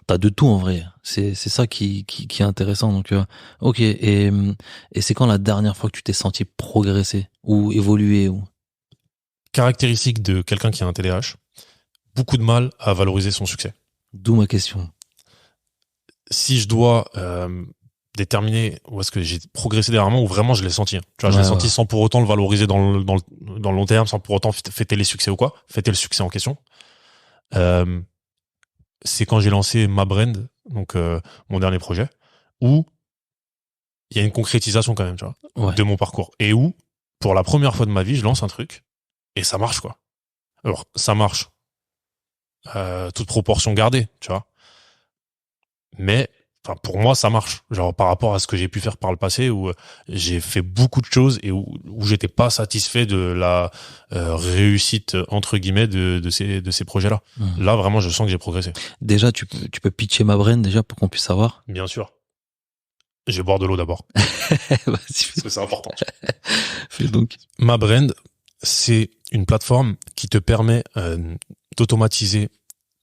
T'as de tout en vrai. C'est ça qui est intéressant. Donc ok. Et c'est quand la dernière fois que tu t'es senti progresser ou évoluer ou caractéristique de quelqu'un qui a un TDAH, beaucoup de mal à valoriser son succès. D'où ma question. Si je dois déterminer où est-ce que j'ai progressé dernièrement, ou vraiment je l'ai senti. Tu vois, je l'ai senti sans pour autant le valoriser dans le long terme, sans pour autant fêter les succès ou quoi, fêter le succès en question. C'est quand j'ai lancé ma brand, donc mon dernier projet, où il y a une concrétisation quand même, tu vois, de mon parcours. Et où, pour la première fois de ma vie, je lance un truc et ça marche, quoi. Alors, ça marche. Toute proportion gardée, tu vois. Mais, pour moi, ça marche. Genre, par rapport à ce que j'ai pu faire par le passé, où j'ai fait beaucoup de choses et où j'étais pas satisfait de la réussite, entre guillemets, de ces projets-là. Là, vraiment, je sens que j'ai progressé. Déjà, tu peux pitcher ma brand, déjà, pour qu'on puisse savoir? Bien sûr. Je vais boire de l'eau d'abord. Parce que c'est important. Fais donc. Ma brand, c'est une plateforme qui te permet d'automatiser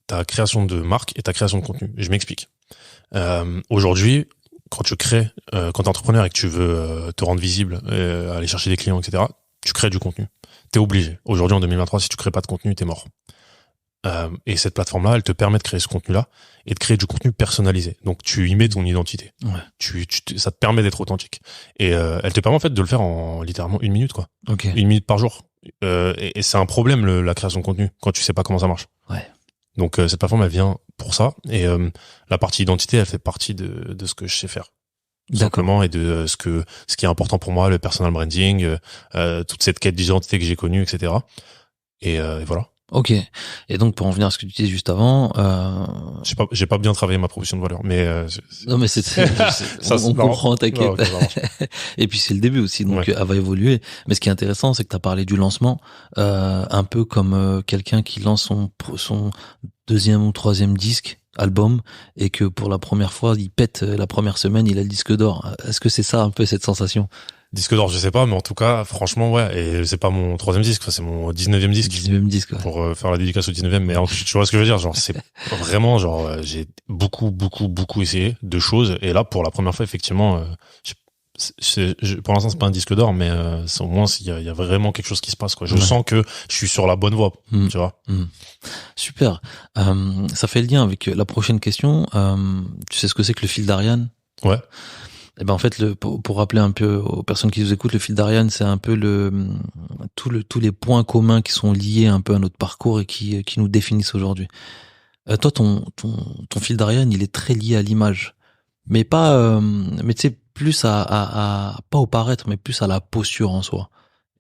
ta création de marque et ta création de contenu. Je m'explique. Aujourd'hui, quand tu crées, quand t'es entrepreneur et que tu veux te rendre visible, aller chercher des clients, etc., tu crées du contenu. T'es obligé. Aujourd'hui, en 2023, si tu crées pas de contenu, t'es mort. Et cette plateforme-là, elle te permet de créer ce contenu-là et de créer du contenu personnalisé. Donc, tu y mets ton identité. Ouais. Ça te permet d'être authentique. Et elle te permet en fait de le faire en littéralement 1 minute, quoi. Okay. 1 minute par jour. Et c'est un problème la création de contenu quand tu sais pas comment ça marche. Ouais. Donc cette plateforme, elle vient pour ça. Et la partie identité, elle fait partie de ce que je sais faire. Simplement, et de ce qui est important pour moi, le personal branding, toute cette quête d'identité que j'ai connue, etc. Et voilà. Ok. Et donc, pour en venir à ce que tu disais juste avant, j'ai pas bien travaillé ma proposition de valeur, mais non, mais on comprend, t'inquiète. Ouais, okay, et puis c'est le début aussi, donc elle va évoluer. Mais ce qui est intéressant, c'est que t'as parlé du lancement, un peu comme quelqu'un qui lance son 2e ou 3e album, et que pour la première fois, il pète la première semaine, il a le disque d'or. Est-ce que c'est ça un peu cette sensation? Disque d'or, je sais pas, mais en tout cas, franchement, ouais. Et c'est pas mon 3e disque, c'est mon 19e disque. 19e disque, ouais. Pour faire la dédicace au 19e. Mais tu vois ce que je veux dire? Genre, c'est vraiment, j'ai beaucoup essayé de choses. Et là, pour la première fois, effectivement, pour l'instant, c'est pas un disque d'or, mais au moins, il y a vraiment quelque chose qui se passe, quoi. Je sens que je suis sur la bonne voie, tu vois. Super. Ça fait le lien avec la prochaine question. Tu sais ce que c'est que le fil d'Ariane? Ouais. Eh ben en fait, pour rappeler un peu aux personnes qui nous écoutent, le fil d'Ariane, c'est un peu tous les points communs qui sont liés un peu à notre parcours et qui nous définissent aujourd'hui. Toi, ton fil d'Ariane, il est très lié à l'image, mais pas, mais tu sais, plus à pas au paraître, mais plus à la posture en soi.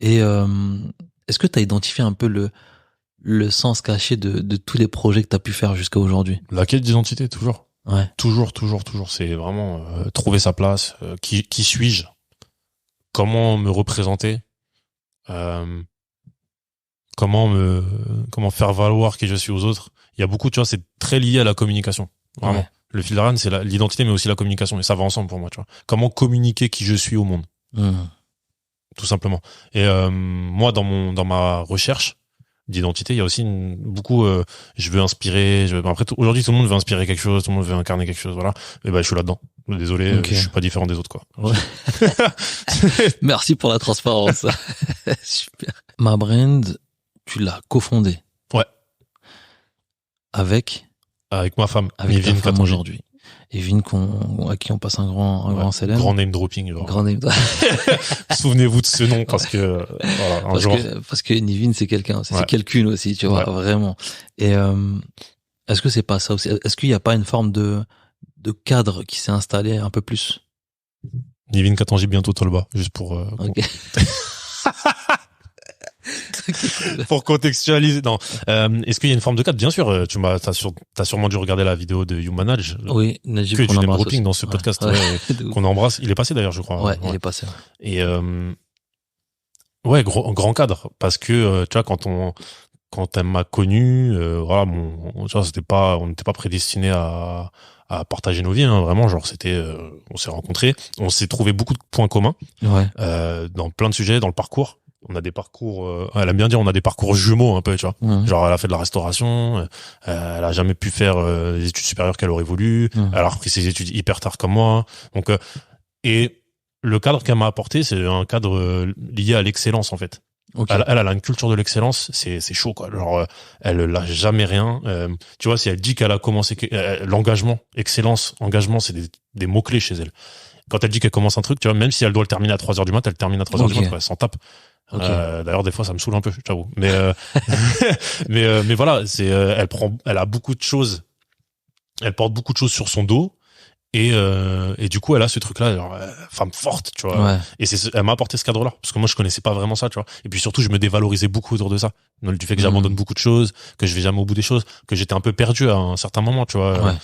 Et est-ce que tu as identifié un peu le sens caché de tous les projets que tu as pu faire jusqu'à aujourd'hui? La quête d'identité, toujours. Ouais. Toujours. C'est vraiment trouver sa place. Qui suis-je? Comment me représenter? Comment faire valoir qui je suis aux autres? Il y a beaucoup, tu vois, c'est très lié à la communication. Vraiment. Ouais. Le fil d'Ariane, c'est l'identité, mais aussi la communication. Et ça va ensemble pour moi, tu vois. Comment communiquer qui je suis au monde? Tout simplement. Et moi, dans ma recherche d'identité, il y a aussi beaucoup je veux inspirer, après aujourd'hui tout le monde veut inspirer quelque chose, tout le monde veut incarner quelque chose, voilà. Et je suis là-dedans. Désolé, je suis pas différent des autres, quoi. Ouais. Merci pour la transparence. Super. Ma brand, tu l'as cofondée. Ouais. Avec ma femme. Avec ta femme aujourd'hui. Yvine à qui on passe un grand célèbre. Grand name dropping. Grand name. Souvenez-vous de ce nom parce que voilà, parce que Yvine c'est quelqu'un, c'est quelqu'une aussi, tu vois, vraiment. Et est-ce que c'est pas ça aussi? Est-ce qu'il n'y a pas une forme de cadre qui s'est installé un peu plus? Yvine Katangi bientôt Tolba, juste pour pour contextualiser. Non. Est-ce qu'il y a une forme de cadre? Bien sûr. T'as sûrement dû regarder la vidéo de Humanage. Oui, Najib que tu name dropping dans ce podcast qu'on embrasse. Il est passé d'ailleurs, je crois. Ouais, il est passé. Et grand cadre, parce que tu vois, quand elle m'a connu, voilà, tu vois, on n'était pas prédestiné à partager nos vies, hein, vraiment, genre on s'est rencontrés, on s'est trouvé beaucoup de points communs dans plein de sujets, dans le parcours. On a des parcours, elle aime bien dire, on a des parcours jumeaux un peu, tu vois. Genre, elle a fait de la restauration, elle a jamais pu faire les études supérieures qu'elle aurait voulu, elle a repris ses études hyper tard comme moi. Donc, et le cadre qu'elle m'a apporté, c'est un cadre lié à l'excellence, en fait. Okay. Elle a une culture de l'excellence, c'est chaud, quoi. Genre, elle lâche jamais rien. Tu vois, si elle dit qu'elle a commencé, l'engagement, excellence, engagement, c'est des mots-clés chez elle. Quand elle dit qu'elle commence un truc, tu vois, même si elle doit le terminer à 3h du mat, elle termine à 3h du mat, elle s'en tape. D'ailleurs, des fois, ça me saoule un peu, j'avoue. Mais, mais voilà, elle a beaucoup de choses, elle porte beaucoup de choses sur son dos. Et du coup, elle a ce truc-là, genre, femme forte, tu vois. Et elle m'a apporté ce cadre-là. Parce que moi, je connaissais pas vraiment ça, tu vois. Et puis surtout, je me dévalorisais beaucoup autour de ça. Du fait que j'abandonne beaucoup de choses, que je vais jamais au bout des choses, que j'étais un peu perdu à un certain moment, tu vois.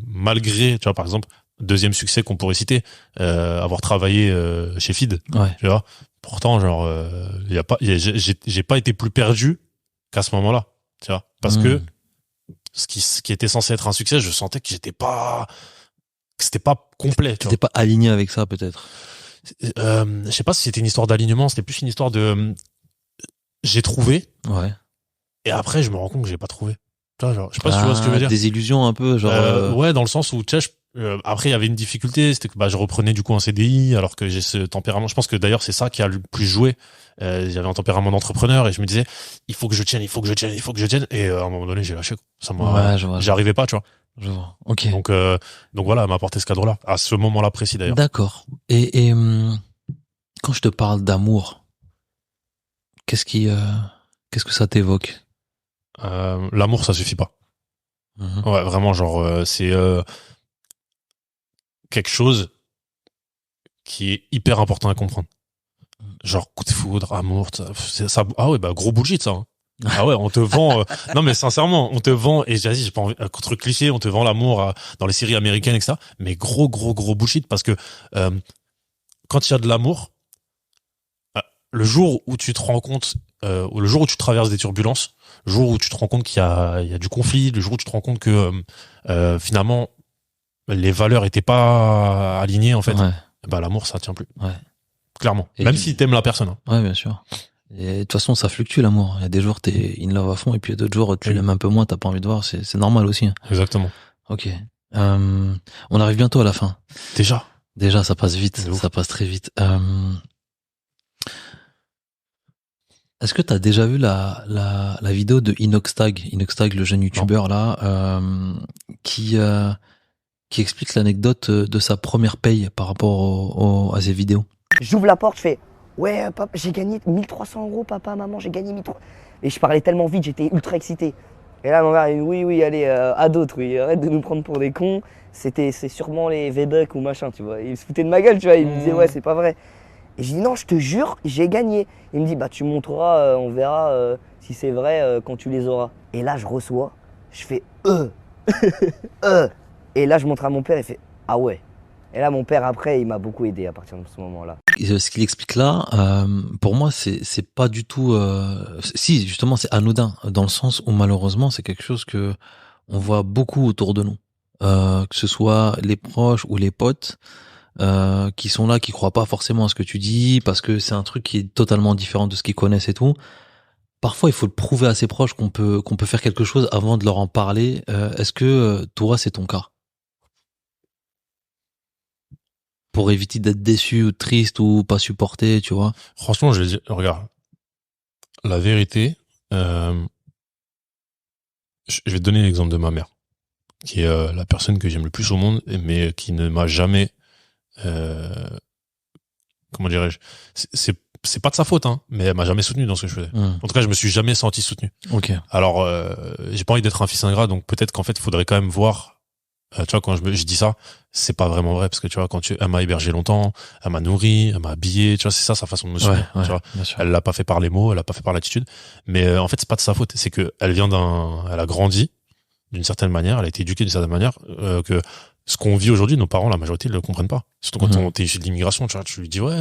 Malgré, tu vois, par exemple, deuxième succès qu'on pourrait citer, avoir travaillé chez Feed, tu vois. Pourtant, genre, j'ai pas été plus perdu qu'à ce moment-là, tu vois. Parce que ce qui était censé être un succès, je sentais que c'était pas complet. T'étais pas aligné avec ça, peut-être. Je sais pas si c'était une histoire d'alignement, c'était plus une histoire de j'ai trouvé. Et après, je me rends compte que j'ai pas trouvé. Tu vois, genre, je sais pas si tu vois ce que je veux dire. Des illusions un peu, genre. Ouais, dans le sens où, tu sais, après, il y avait une difficulté, c'était que je reprenais du coup un CDI, alors que j'ai ce tempérament. Je pense que d'ailleurs, c'est ça qui a le plus joué. J'avais un tempérament d'entrepreneur et je me disais, il faut que je tienne. Et à un moment donné, j'ai lâché. J'arrivais pas, tu vois. Je vois. Ok. Donc voilà, elle m'a apporté ce cadre-là, à ce moment-là précis d'ailleurs. D'accord. Et quand je te parle d'amour, qu'est-ce que ça t'évoque? L'amour, ça suffit pas. Ouais, vraiment, genre, c'est quelque chose qui est hyper important à comprendre. Genre, coup de foudre, amour, ça ah ouais, gros bullshit, ça. Hein. Ah ouais, on te vend, non mais sincèrement, on te vend, et j'ai pas envie, contre cliché, on te vend l'amour dans les séries américaines, etc. Mais gros bullshit, parce que, quand il y a de l'amour, le jour où tu te rends compte, le jour où tu traverses des turbulences, le jour où tu te rends compte qu'il y a du conflit, le jour où tu te rends compte que, finalement, les valeurs étaient pas alignées, en fait, l'amour, ça tient plus. Clairement. Et même si t'aimes la personne. Hein. Ouais, bien sûr. Et de toute façon, ça fluctue, l'amour. Il y a des jours, t'es in love à fond, et puis il y a d'autres jours, tu l'aimes un peu moins, t'as pas envie de voir. C'est normal aussi. Hein. Exactement. Ok. On arrive bientôt à la fin. Déjà, ça passe vite. Ça passe très vite. Est-ce que t'as déjà vu la vidéo de Inoxtag, le jeune youtubeur là, qui explique l'anecdote de sa première paye par rapport à ses vidéos? J'ouvre la porte, je fais ouais, papa, j'ai gagné 1300 €, papa, maman, j'ai gagné 1300 €. Et je parlais tellement vite, j'étais ultra excité. Et là, mon père, il dit oui, allez, à d'autres, oui, arrête de nous prendre pour des cons. C'est sûrement les V-Bucks ou machin, tu vois. Il se foutait de ma gueule, tu vois. Il me disait ouais, c'est pas vrai. Et je dis non, je te jure, j'ai gagné. Il me dit tu montreras, on verra si c'est vrai quand tu les auras. Et là, je reçois, je fais Et là, je montre à mon père, il fait ah ouais. Et là, mon père, après, il m'a beaucoup aidé à partir de ce moment-là. Ce qu'il explique là, pour moi, c'est pas du tout... si, justement, c'est anodin, dans le sens où, malheureusement, c'est quelque chose que on voit beaucoup autour de nous. Que ce soit les proches ou les potes qui sont là, qui croient pas forcément à ce que tu dis, parce que c'est un truc qui est totalement différent de ce qu'ils connaissent et tout. Parfois, il faut le prouver à ses proches qu'on peut faire quelque chose avant de leur en parler. Est-ce que toi, c'est ton cas? Pour éviter d'être déçu ou triste ou pas supporté, tu vois. Franchement, je vais dire, regarde, la vérité, je vais te donner l'exemple de ma mère. qui est la personne que j'aime le plus au monde, mais qui ne m'a jamais, comment dirais-je, c'est pas de sa faute, hein, mais elle m'a jamais soutenu dans ce que je faisais. En tout cas, je me suis jamais senti soutenu. Ok. Alors, j'ai pas envie d'être un fils ingrat, donc peut-être qu'en fait, il faudrait quand même voir. Tu vois, quand je dis ça, c'est pas vraiment vrai, parce que tu vois, elle m'a hébergé longtemps, elle m'a nourri, elle m'a habillé, tu vois, c'est ça sa façon de me soutenir. Ouais, tu vois. bien sûr. Elle l'a pas fait par les mots, elle l'a pas fait par l'attitude, mais en fait, c'est pas de sa faute. C'est que elle a grandi d'une certaine manière, elle a été éduquée d'une certaine manière, que ce qu'on vit aujourd'hui, nos parents, la majorité, ils le comprennent pas. Surtout quand on est issu de l'immigration, tu vois, tu lui dis, ouais,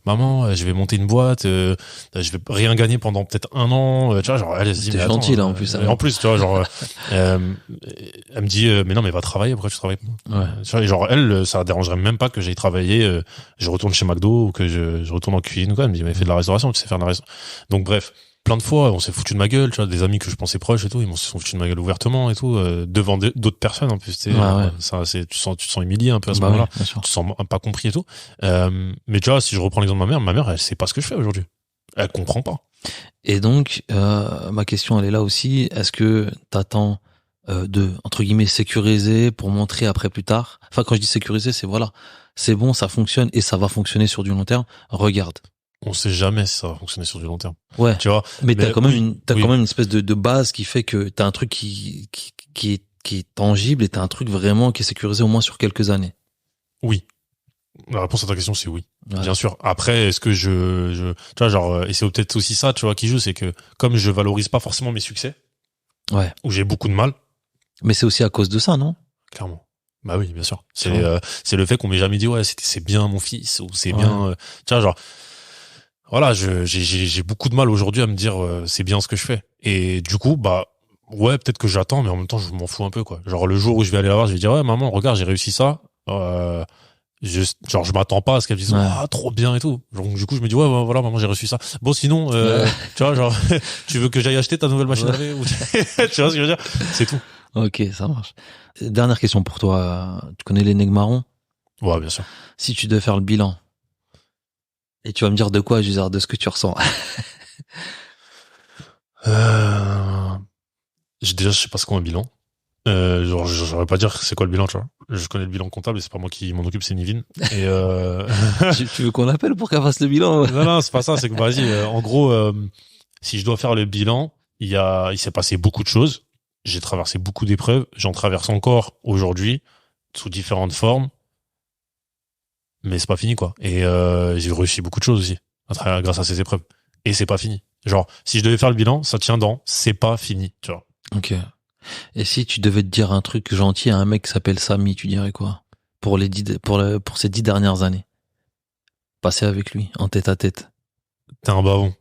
maman, je vais monter une boîte, je vais rien gagner pendant peut-être 1 an, tu vois, genre, elle se dit, t'es mais gentil, attends, là, en plus. en plus, tu vois, genre, elle me dit, mais non, mais va travailler, pourquoi tu travailles pas? Ouais. Tu vois, genre, elle, ça la dérangerait même pas que j'aille travailler, je retourne chez McDo, ou que je retourne en cuisine, ou quoi. Elle me dit, mais fais de la restauration, tu sais faire de la restauration. Donc, bref. Plein de fois, on s'est foutu de ma gueule, tu vois, des amis que je pensais proches et tout, ils se sont foutus de ma gueule ouvertement et tout, devant d'autres personnes, en plus, tu sais, ça, tu te sens humilié un peu à ce moment-là, oui, tu te sens pas compris et tout. Mais tu vois, si je reprends l'exemple de ma mère, elle sait pas ce que je fais aujourd'hui. Elle comprend pas. Et donc, ma question, elle est là aussi. Est-ce que t'attends de, entre guillemets, sécuriser pour montrer après plus tard? Enfin, quand je dis sécuriser, c'est voilà, c'est bon, ça fonctionne et ça va fonctionner sur du long terme. Regarde. On sait jamais si ça va fonctionner sur du long terme. Ouais. Tu vois. Mais t'as quand même quand même une espèce de base qui fait que t'as un truc qui est tangible et t'as un truc vraiment qui est sécurisé au moins sur quelques années. Oui. La réponse à ta question, c'est oui. Ouais. Bien sûr. Après, est-ce que tu vois, genre, et c'est peut-être aussi ça, tu vois, qui joue, c'est que comme je valorise pas forcément mes succès, ouais, où j'ai beaucoup de mal. Mais c'est aussi à cause de ça, non? Clairement. Bah oui, bien sûr. C'est le fait qu'on m'ait jamais dit, ouais, c'est bien mon fils, ou c'est bien, tu vois, genre, voilà, j'ai beaucoup de mal aujourd'hui à me dire c'est bien ce que je fais. Et du coup, bah ouais, peut-être que j'attends, mais en même temps, je m'en fous un peu, quoi. Genre le jour où je vais aller la voir, je vais dire ouais, maman, regarde, j'ai réussi ça. Je m'attends pas à ce qu'elle dise ah trop bien et tout. Donc du coup, je me dis ouais, voilà, maman, j'ai reçu ça. Bon, sinon, tu vois, genre tu veux que j'aille acheter ta nouvelle machine à laver ou tu vois ce que je veux dire? C'est tout. Ok, ça marche. Dernière question pour toi. Tu connais l'énigme marron? Ouais, bien sûr. Si tu devais faire le bilan. Et tu vas me dire de quoi, Jusard, de ce que tu ressens. Déjà, je sais pas ce qu'est un bilan. Genre, j'aurais pas dire c'est quoi le bilan, tu vois. Je connais le bilan comptable et c'est pas moi qui m'en occupe, c'est Nivin. Et tu veux qu'on l'appelle pour qu'elle fasse le bilan? Non, c'est pas ça, c'est que vas-y, en gros, si je dois faire le bilan, il s'est passé beaucoup de choses. J'ai traversé beaucoup d'épreuves. J'en traverse encore aujourd'hui, sous différentes formes. Mais c'est pas fini, quoi. Et j'ai réussi beaucoup de choses aussi, grâce à ces épreuves. Et c'est pas fini. Genre, si je devais faire le bilan, ça tient dans c'est pas fini, tu vois. Ok. Et si tu devais te dire un truc gentil à un mec qui s'appelle Samy, tu dirais quoi? Pour ces 10 dernières années. Passer avec lui, en tête à tête. T'es un bavon.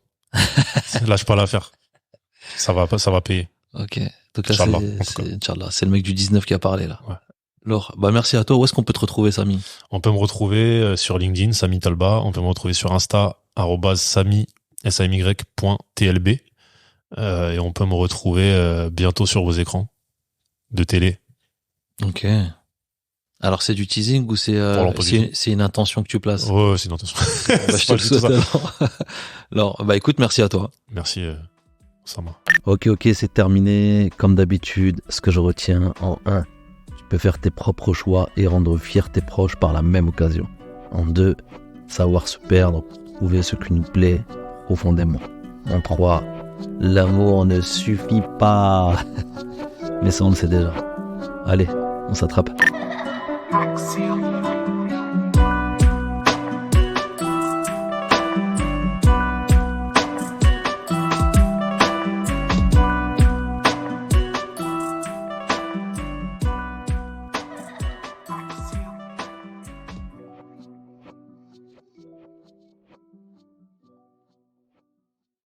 Lâche pas l'affaire. Ça va payer. Ok. Donc là, c'est le mec du 19 qui a parlé, là. Ouais. Alors, bah, merci à toi. Où est-ce qu'on peut te retrouver, Samy? On peut me retrouver sur LinkedIn, Samy Talba. On peut me retrouver sur Insta, @samy.tlb. Et on peut me retrouver bientôt sur vos écrans de télé. Ok. Alors, c'est du teasing ou c'est une intention que tu places? Ouais, c'est une intention. Bah, je te le souhaite alors, bah, écoute, merci à toi. Merci, Sama. Ok, c'est terminé. Comme d'habitude, ce que je retiens en 1, tu peux faire tes propres choix et rendre fiers tes proches par la même occasion. En 2, savoir se perdre pour trouver ce qui nous plaît profondément. En 3, l'amour ne suffit pas. Mais ça, on le sait déjà. Allez, on s'attrape. Axiom.